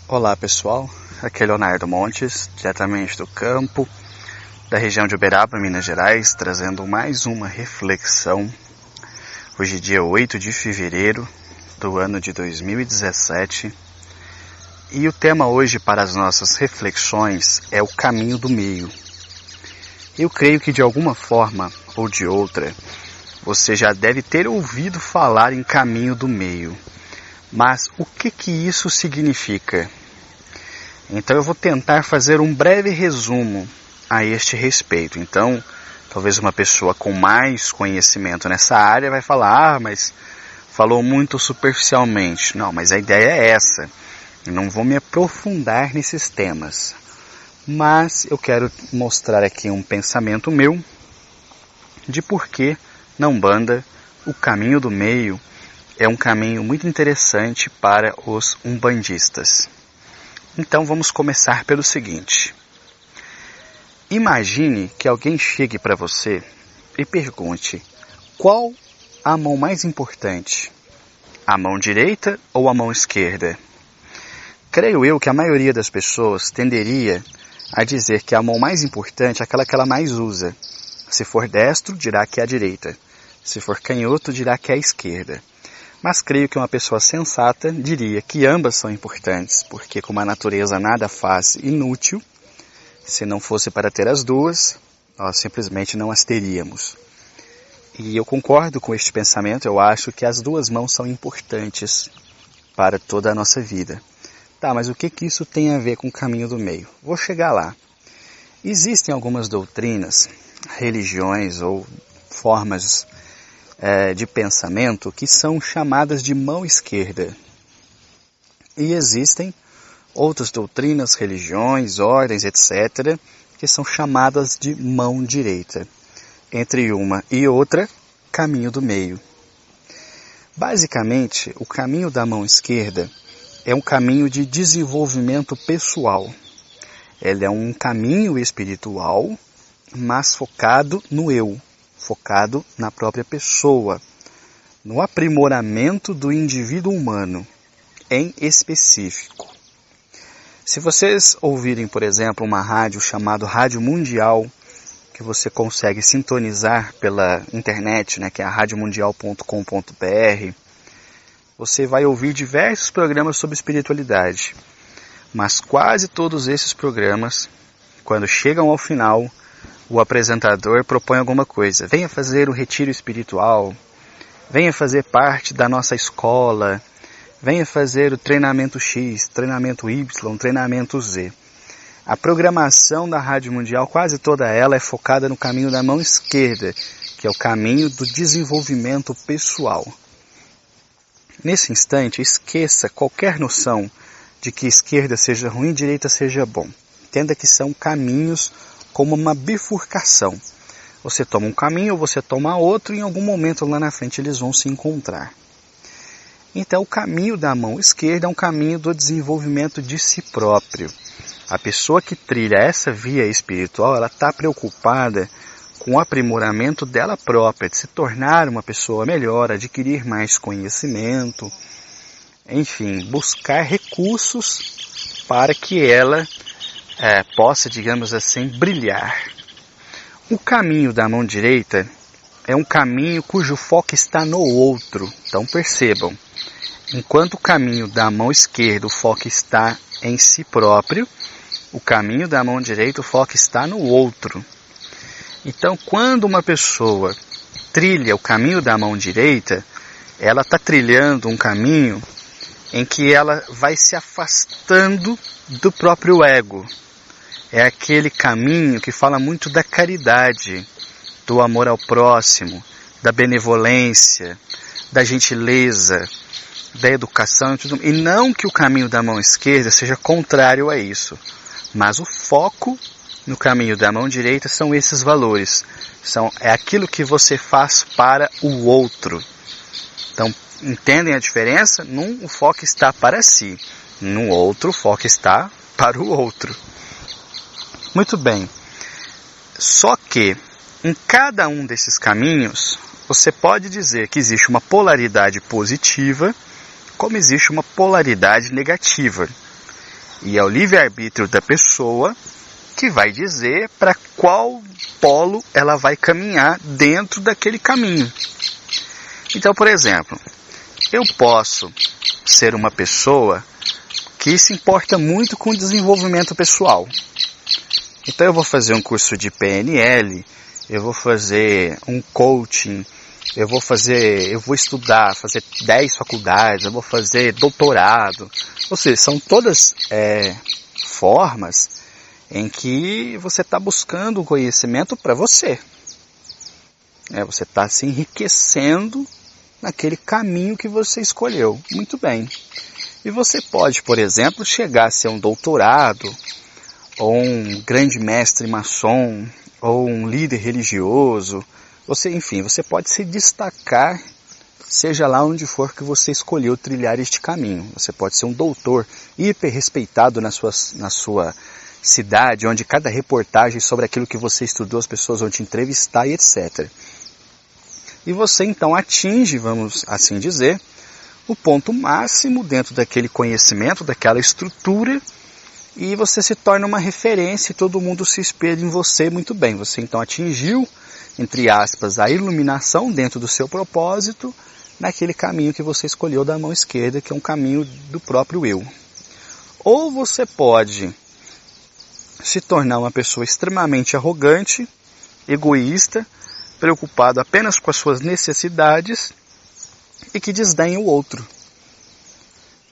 Olá pessoal, aqui é Leonardo Montes, diretamente do campo, da região de Uberaba, Minas Gerais, trazendo mais uma reflexão. Hoje dia 8 de fevereiro do ano de 2017 e o tema hoje para as nossas reflexões é o caminho do meio. Eu creio que de alguma forma ou de outra você já deve ter ouvido falar em caminho do meio. Mas o que isso significa? Então eu vou tentar fazer um breve resumo a este respeito. Então, talvez uma pessoa com mais conhecimento nessa área vai falar, mas falou muito superficialmente. Não, mas a ideia é essa. Eu não vou me aprofundar nesses temas. Mas eu quero mostrar aqui um pensamento meu de por que na Umbanda o caminho do meio é um caminho muito interessante para os umbandistas. Então vamos começar pelo seguinte. Imagine que alguém chegue para você e pergunte: qual a mão mais importante? A mão direita ou a mão esquerda? Creio eu que a maioria das pessoas tenderia a dizer que a mão mais importante é aquela que ela mais usa. Se for destro, dirá que é a direita. Se for canhoto, dirá que é a esquerda. Mas creio que uma pessoa sensata diria que ambas são importantes, porque como a natureza nada faz inútil, se não fosse para ter as duas, nós simplesmente não as teríamos. E eu concordo com este pensamento, eu acho que as duas mãos são importantes para toda a nossa vida. Tá, mas o que isso tem a ver com o caminho do meio? Vou chegar lá. Existem algumas doutrinas, religiões ou formas de pensamento que são chamadas de mão esquerda. E existem outras doutrinas, religiões, ordens, etc., que são chamadas de mão direita. Entre uma e outra, caminho do meio. Basicamente, o caminho da mão esquerda é um caminho de desenvolvimento pessoal. Ele é um caminho espiritual, mas focado no eu, focado na própria pessoa, no aprimoramento do indivíduo humano, em específico. Se vocês ouvirem, por exemplo, uma rádio chamada Rádio Mundial, que você consegue sintonizar pela internet, que é a radiomundial.com.br, você vai ouvir diversos programas sobre espiritualidade. Mas quase todos esses programas, quando chegam ao final, o apresentador propõe alguma coisa. Venha fazer o retiro espiritual, venha fazer parte da nossa escola, venha fazer o treinamento X, treinamento Y, treinamento Z. A programação da Rádio Mundial, quase toda ela é focada no caminho da mão esquerda, que é o caminho do desenvolvimento pessoal. Nesse instante, esqueça qualquer noção de que esquerda seja ruim e direita seja bom. Entenda que são caminhos como uma bifurcação. Você toma um caminho ou você toma outro e em algum momento lá na frente eles vão se encontrar. Então o caminho da mão esquerda é um caminho do desenvolvimento de si próprio. A pessoa que trilha essa via espiritual, ela está preocupada com o aprimoramento dela própria, de se tornar uma pessoa melhor, adquirir mais conhecimento, enfim, buscar recursos para que ela possa, digamos assim, brilhar. O caminho da mão direita é um caminho cujo foco está no outro. Então percebam, enquanto o caminho da mão esquerda, o foco está em si próprio, o caminho da mão direita, o foco está no outro. Então, quando uma pessoa trilha o caminho da mão direita, ela está trilhando um caminho em que ela vai se afastando do próprio ego. É aquele caminho que fala muito da caridade, do amor ao próximo, da benevolência, da gentileza, da educação e tudo. E não que o caminho da mão esquerda seja contrário a isso, mas o foco no caminho da mão direita são esses valores. É aquilo que você faz para o outro. Então, entendem a diferença? Num, o foco está para si. No outro, o foco está para o outro. Muito bem. Só que, em cada um desses caminhos, você pode dizer que existe uma polaridade positiva, como existe uma polaridade negativa. E é o livre-arbítrio da pessoa que vai dizer para qual polo ela vai caminhar dentro daquele caminho. Então, por exemplo, eu posso ser uma pessoa que se importa muito com o desenvolvimento pessoal. Então eu vou fazer um curso de PNL, eu vou fazer um coaching, eu vou estudar, fazer 10 faculdades, eu vou fazer doutorado. Ou seja, são todas formas em que você está buscando o conhecimento para você. Você está se enriquecendo naquele caminho que você escolheu. Muito bem. E você pode, por exemplo, chegar a ser um doutorado, ou um grande mestre maçom, ou um líder religioso. Você pode se destacar, seja lá onde for que você escolheu trilhar este caminho. Você pode ser um doutor hiper respeitado na sua cidade, onde cada reportagem sobre aquilo que você estudou, as pessoas vão te entrevistar e etc. E você então atinge, vamos assim dizer, o ponto máximo dentro daquele conhecimento, daquela estrutura, e você se torna uma referência e todo mundo se espelha em você muito bem. Você então atingiu, entre aspas, a iluminação dentro do seu propósito, naquele caminho que você escolheu da mão esquerda, que é um caminho do próprio eu. Ou você pode se tornar uma pessoa extremamente arrogante, egoísta, preocupado apenas com as suas necessidades e que desdenha o outro.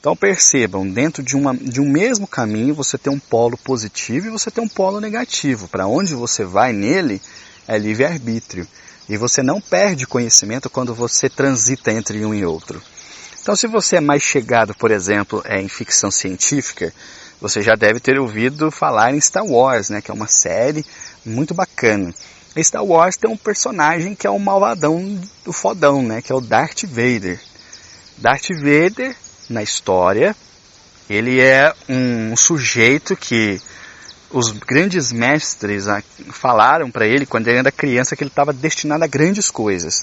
Então percebam, dentro de um mesmo caminho você tem um polo positivo e você tem um polo negativo. Para onde você vai nele é livre-arbítrio. E você não perde conhecimento quando você transita entre um e outro. Então se você é mais chegado, por exemplo, em ficção científica, você já deve ter ouvido falar em Star Wars, né, que é uma série muito bacana. Em Star Wars tem um personagem que é o malvadão do fodão, né, que é o Darth Vader. Darth Vader, na história, ele é um sujeito que os grandes mestres falaram para ele, quando ele era criança, que ele estava destinado a grandes coisas,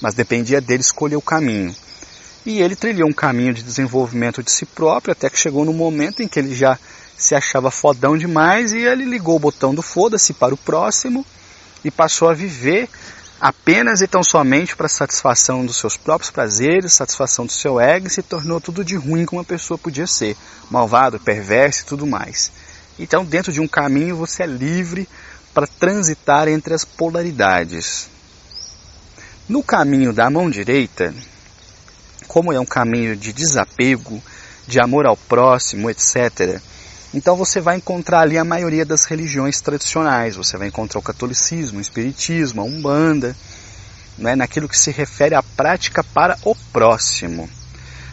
mas dependia dele escolher o caminho. E ele trilhou um caminho de desenvolvimento de si próprio, até que chegou no momento em que ele já se achava fodão demais, e ele ligou o botão do foda-se para o próximo, e passou a viver apenas e tão somente para satisfação dos seus próprios prazeres, satisfação do seu ego, e se tornou tudo de ruim como uma pessoa podia ser, malvado, perverso e tudo mais. Então, dentro de um caminho, você é livre para transitar entre as polaridades. No caminho da mão direita, como é um caminho de desapego, de amor ao próximo, etc., então você vai encontrar ali a maioria das religiões tradicionais. Você vai encontrar o catolicismo, o espiritismo, a umbanda, né, naquilo que se refere à prática para o próximo.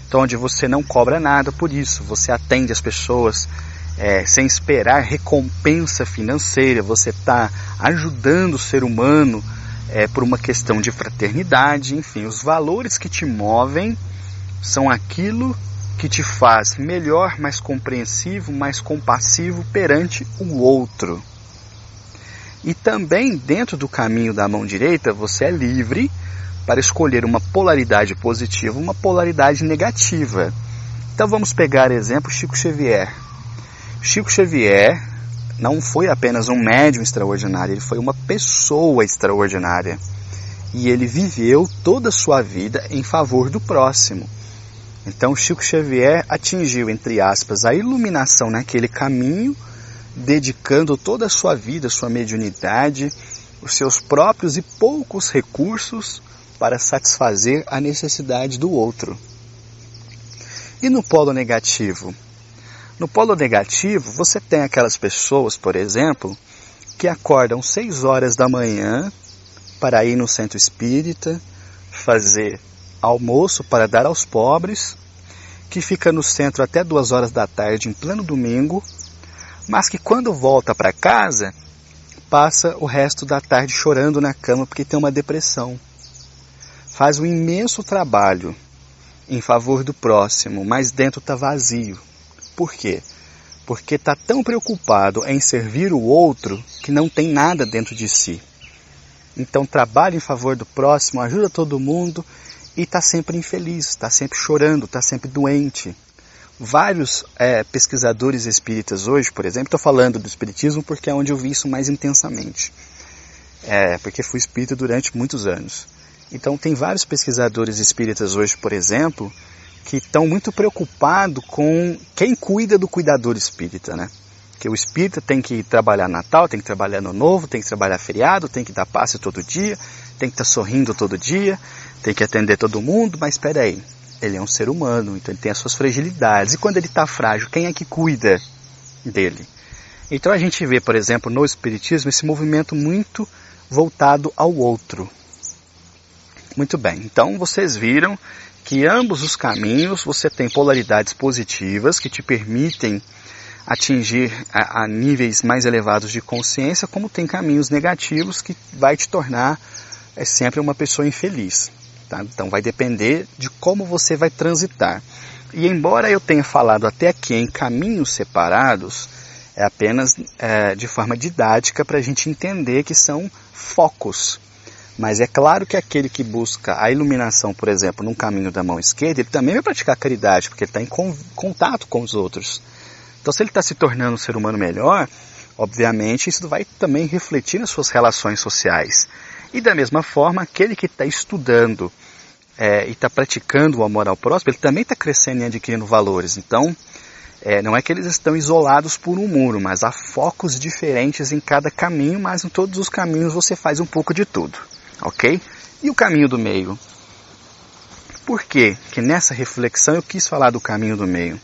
Então, onde você não cobra nada por isso, você atende as pessoas sem esperar recompensa financeira, você está ajudando o ser humano por uma questão de fraternidade. Enfim, os valores que te movem são aquilo que te faz melhor, mais compreensivo, mais compassivo perante o outro. E também dentro do caminho da mão direita, você é livre para escolher uma polaridade positiva, uma polaridade negativa. Então vamos pegar exemplo Chico Xavier. Chico Xavier não foi apenas um médium extraordinário, ele foi uma pessoa extraordinária. E ele viveu toda a sua vida em favor do próximo. Então Chico Xavier atingiu, entre aspas, a iluminação naquele caminho, dedicando toda a sua vida, sua mediunidade, os seus próprios e poucos recursos para satisfazer a necessidade do outro. E no polo negativo? No polo negativo, você tem aquelas pessoas, por exemplo, que acordam 6 horas da manhã para ir no centro espírita, fazer almoço para dar aos pobres, que fica no centro até 2 horas da tarde em pleno domingo, mas que quando volta para casa, passa o resto da tarde chorando na cama porque tem uma depressão. Faz um imenso trabalho em favor do próximo, mas dentro está vazio. Por quê? Porque está tão preocupado em servir o outro que não tem nada dentro de si. Então trabalha em favor do próximo, ajuda todo mundo, e está sempre infeliz, está sempre chorando, está sempre doente. vários pesquisadores espíritas hoje, por exemplo, estou falando do espiritismo porque é onde eu vi isso mais intensamente, porque fui espírita durante muitos anos. Então tem vários pesquisadores espíritas hoje, por exemplo, que estão muito preocupados com quem cuida do cuidador espírita, né? Que o espírita tem que trabalhar Natal, tem que trabalhar Ano Novo, tem que trabalhar feriado, tem que dar passe todo dia, tem que estar sorrindo todo dia, tem que atender todo mundo, mas espera aí, ele é um ser humano, então ele tem as suas fragilidades. E quando ele está frágil, quem é que cuida dele? Então a gente vê, por exemplo, no espiritismo, esse movimento muito voltado ao outro. Muito bem, então vocês viram que ambos os caminhos você tem polaridades positivas que te permitem atingir a níveis mais elevados de consciência, como tem caminhos negativos que vai te tornar sempre uma pessoa infeliz. Tá? Então vai depender de como você vai transitar. E embora eu tenha falado até aqui em caminhos separados, é apenas de forma didática para a gente entender que são focos. Mas é claro que aquele que busca a iluminação, por exemplo, num caminho da mão esquerda, ele também vai praticar caridade, porque ele está em contato com os outros. Então, se ele está se tornando um ser humano melhor, obviamente isso vai também refletir nas suas relações sociais. E da mesma forma, aquele que está estudando e está praticando o amor ao próximo, ele também está crescendo e adquirindo valores. Então, não é que eles estão isolados por um muro, mas há focos diferentes em cada caminho, mas em todos os caminhos você faz um pouco de tudo. Ok? E o caminho do meio? Por quê que nessa reflexão eu quis falar do caminho do meio?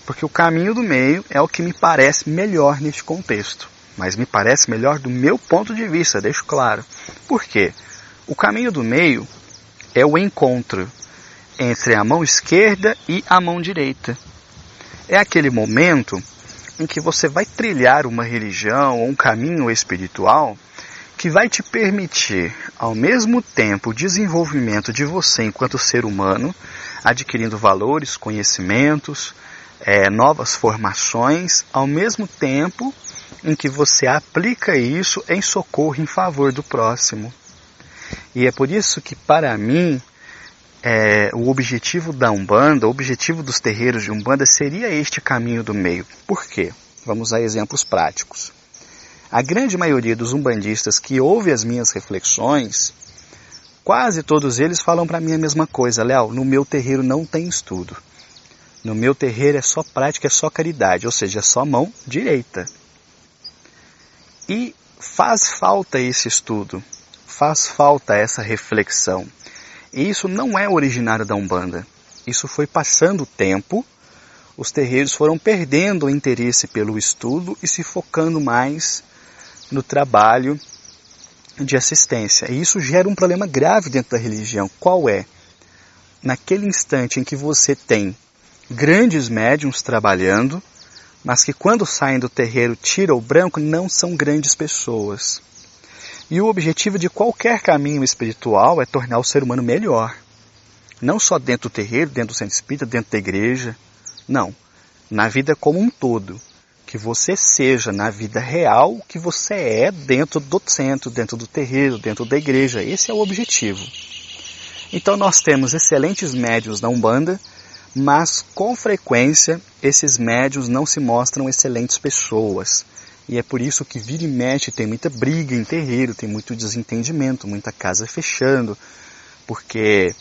Porque o caminho do meio é o que me parece melhor neste contexto. Mas me parece melhor do meu ponto de vista, deixo claro. Por quê? O caminho do meio é o encontro entre a mão esquerda e a mão direita. É aquele momento em que você vai trilhar uma religião ou um caminho espiritual que vai te permitir, ao mesmo tempo, o desenvolvimento de você enquanto ser humano, adquirindo valores, conhecimentos, novas formações, ao mesmo tempo em que você aplica isso em socorro, em favor do próximo. E é por isso que, para mim, o objetivo da Umbanda, o objetivo dos terreiros de Umbanda seria este caminho do meio. Por quê? Vamos a exemplos práticos. A grande maioria dos umbandistas que ouve as minhas reflexões, quase todos eles falam para mim a mesma coisa. Léo, no meu terreiro não tem estudo. No meu terreiro é só prática, é só caridade, ou seja, é só mão direita. E faz falta esse estudo, faz falta essa reflexão. E isso não é originário da Umbanda. Isso foi passando o tempo, os terreiros foram perdendo o interesse pelo estudo e se focando mais no trabalho de assistência. E isso gera um problema grave dentro da religião. Qual é? Naquele instante em que você tem grandes médiuns trabalhando, mas que quando saem do terreiro tira o branco, não são grandes pessoas. E o objetivo de qualquer caminho espiritual é tornar o ser humano melhor. Não só dentro do terreiro, dentro do centro espírita, dentro da igreja. Não. Na vida como um todo. Que você seja, na vida real, o que você é dentro do centro, dentro do terreiro, dentro da igreja. Esse é o objetivo. Então nós temos excelentes médiuns na Umbanda, mas com frequência esses médiuns não se mostram excelentes pessoas. E é por isso que vira e mexe, tem muita briga em terreiro, tem muito desentendimento, muita casa fechando, porque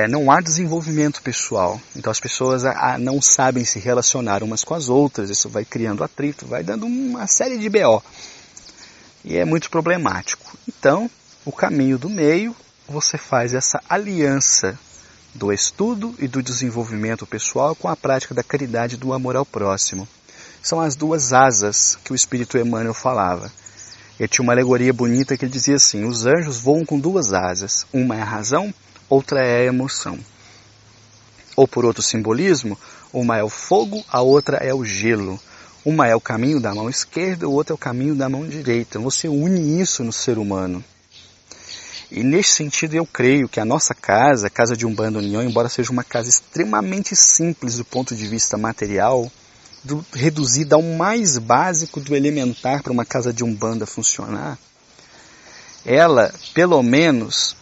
não há desenvolvimento pessoal. Então as pessoas não sabem se relacionar umas com as outras, isso vai criando atrito, vai dando uma série de BO. E é muito problemático. Então, o caminho do meio, você faz essa aliança do estudo e do desenvolvimento pessoal com a prática da caridade e do amor ao próximo. São as duas asas que o Espírito Emmanuel falava. Ele tinha uma alegoria bonita que ele dizia assim: os anjos voam com duas asas, uma é a razão, outra é a emoção. Ou por outro simbolismo, uma é o fogo, a outra é o gelo. Uma é o caminho da mão esquerda, o outro é o caminho da mão direita. Você une isso no ser humano. E nesse sentido eu creio que a nossa casa, a Casa de Umbanda União, embora seja uma casa extremamente simples do ponto de vista material, reduzida ao mais básico do elementar para uma casa de Umbanda funcionar, ela, pelo menos,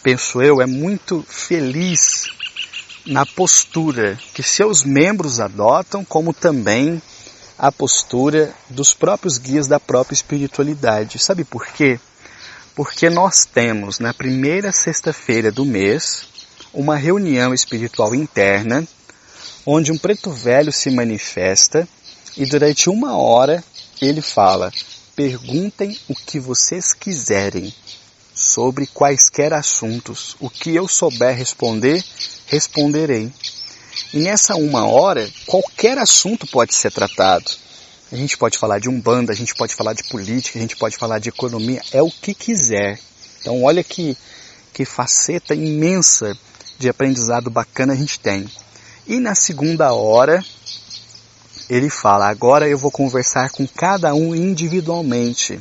penso eu, é muito feliz na postura que seus membros adotam, como também a postura dos próprios guias da própria espiritualidade. Sabe por quê? Porque nós temos, na primeira sexta-feira do mês, uma reunião espiritual interna, onde um preto velho se manifesta e durante 1 hora ele fala: perguntem o que vocês quiserem sobre quaisquer assuntos. O que eu souber responder, responderei. E nessa 1 hora, qualquer assunto pode ser tratado. A gente pode falar de Umbanda, a gente pode falar de política, a gente pode falar de economia, é o que quiser. Então olha que faceta imensa de aprendizado bacana a gente tem. E na 2ª hora, ele fala: agora eu vou conversar com cada um individualmente,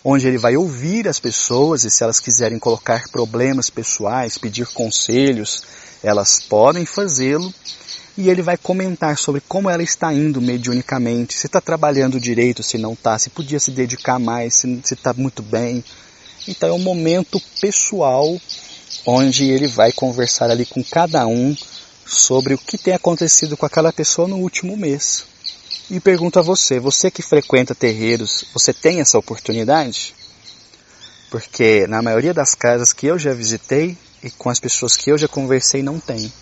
onde ele vai ouvir as pessoas e se elas quiserem colocar problemas pessoais, pedir conselhos, elas podem fazê-lo. E ele vai comentar sobre como ela está indo mediunicamente, se está trabalhando direito, se não está, se podia se dedicar mais, se está muito bem. Então é um momento pessoal onde ele vai conversar ali com cada um sobre o que tem acontecido com aquela pessoa no último mês. E pergunto a você que frequenta terreiros, você tem essa oportunidade? Porque na maioria das casas que eu já visitei e com as pessoas que eu já conversei não tem.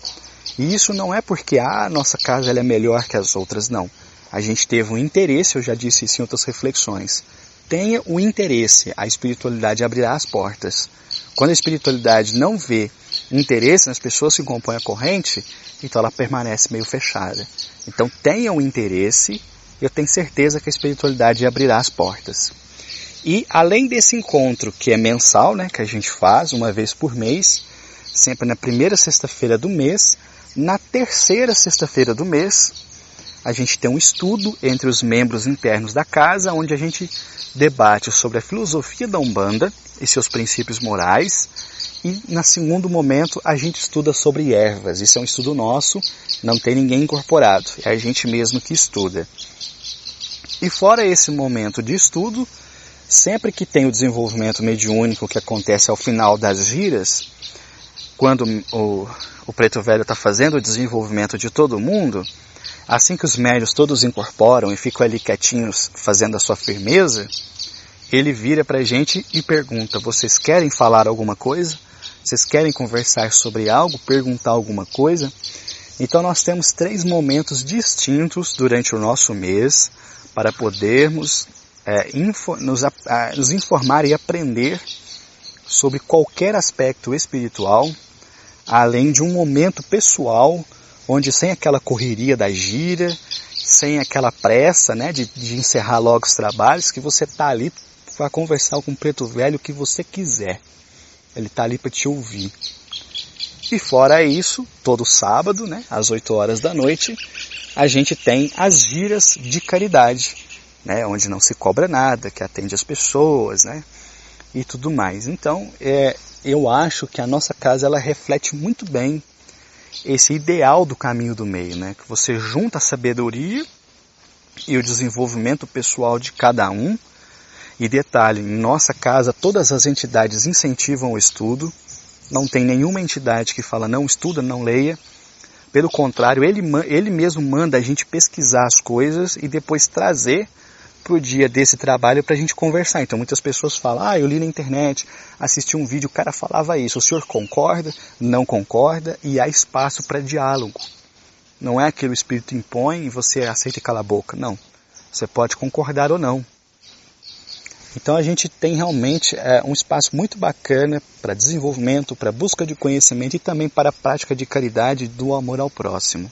E isso não é porque a nossa casa ela é melhor que as outras, não. A gente teve um interesse, eu já disse isso em outras reflexões. Tenha o interesse, a espiritualidade abrirá as portas. Quando a espiritualidade não vê interesse nas pessoas que compõem a corrente, então ela permanece meio fechada. Então tenha o interesse, eu tenho certeza que a espiritualidade abrirá as portas. E além desse encontro que é mensal, né, que a gente faz 1 vez por mês, sempre na primeira sexta-feira do mês, na terceira sexta-feira do mês, a gente tem um estudo entre os membros internos da casa, onde a gente debate sobre a filosofia da Umbanda e seus princípios morais. E, no segundo momento, a gente estuda sobre ervas. Isso é um estudo nosso, não tem ninguém incorporado, é a gente mesmo que estuda. E fora esse momento de estudo, sempre que tem o desenvolvimento mediúnico que acontece ao final das giras, quando o preto velho está fazendo o desenvolvimento de todo mundo, assim que os médios todos incorporam e ficam ali quietinhos fazendo a sua firmeza, ele vira para a gente e pergunta: vocês querem falar alguma coisa? Vocês querem conversar sobre algo? Perguntar alguma coisa? Então nós temos 3 momentos distintos durante o nosso mês para podermos nos informar e aprender sobre qualquer aspecto espiritual, além de um momento pessoal, onde sem aquela correria da gira, sem aquela pressa, né, de encerrar logo os trabalhos, que você está ali para conversar com o preto velho o que você quiser. Ele está ali para te ouvir. E fora isso, todo sábado, né, às 8 horas da noite, a gente tem as giras de caridade, né, onde não se cobra nada, que atende as pessoas, né, e tudo mais. Então, eu acho que a nossa casa ela reflete muito bem esse ideal do caminho do meio, né, que você junta a sabedoria e o desenvolvimento pessoal de cada um. E detalhe, em nossa casa todas as entidades incentivam o estudo, não tem nenhuma entidade que fala não estuda, não leia. Pelo contrário, ele mesmo manda a gente pesquisar as coisas e depois trazer para o dia desse trabalho para a gente conversar. Então muitas pessoas falam: eu li na internet, assisti um vídeo, o cara falava isso, o senhor concorda? Não concorda? E há espaço para diálogo. Não é aquele o espírito impõe e você aceita e cala a boca, não. Você pode concordar ou não. Então a gente tem realmente um espaço muito bacana para desenvolvimento, para busca de conhecimento e também para a prática de caridade do amor ao próximo.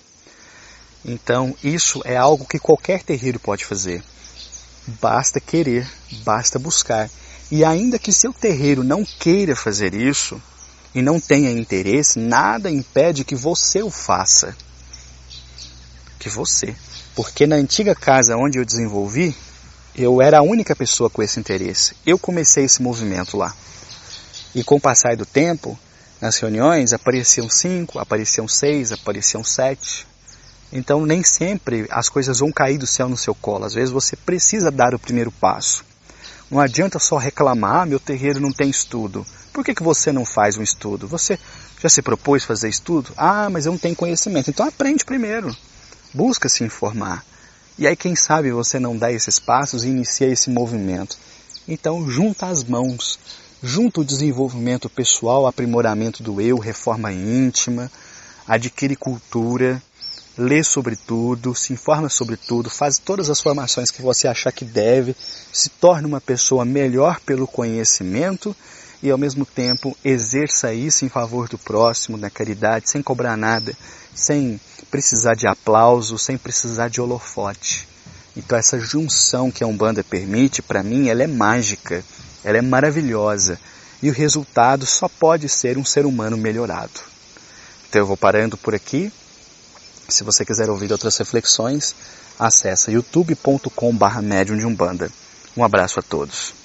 Então isso é algo que qualquer terreiro pode fazer. Basta querer, basta buscar. E ainda que seu terreiro não queira fazer isso e não tenha interesse, nada impede que você o faça. Que você. Porque na antiga casa onde eu desenvolvi, eu era a única pessoa com esse interesse. Eu comecei esse movimento lá. E com o passar do tempo, nas reuniões apareciam 5, apareciam 6, apareciam 7. Então nem sempre as coisas vão cair do céu no seu colo. Às vezes você precisa dar o primeiro passo. Não adianta só reclamar: meu terreiro não tem estudo. Por que você não faz um estudo? Você Já se propôs fazer estudo? Ah, mas eu não tenho conhecimento. Então aprende primeiro. Busca se informar. E aí quem sabe você não dá esses passos e inicia esse movimento. Então junta as mãos. Junta o desenvolvimento pessoal, aprimoramento do eu, reforma íntima, adquire cultura, lê sobre tudo, se informa sobre tudo, faz todas as formações que você achar que deve, se torna uma pessoa melhor pelo conhecimento e ao mesmo tempo exerça isso em favor do próximo, na caridade, sem cobrar nada, sem precisar de aplauso, sem precisar de holofote. Então essa junção que a Umbanda permite, para mim, ela é mágica, ela é maravilhosa e o resultado só pode ser um ser humano melhorado. Então eu vou parando por aqui. Se você quiser ouvir outras reflexões, acessa youtube.com/medium de Umbanda. Um abraço a todos.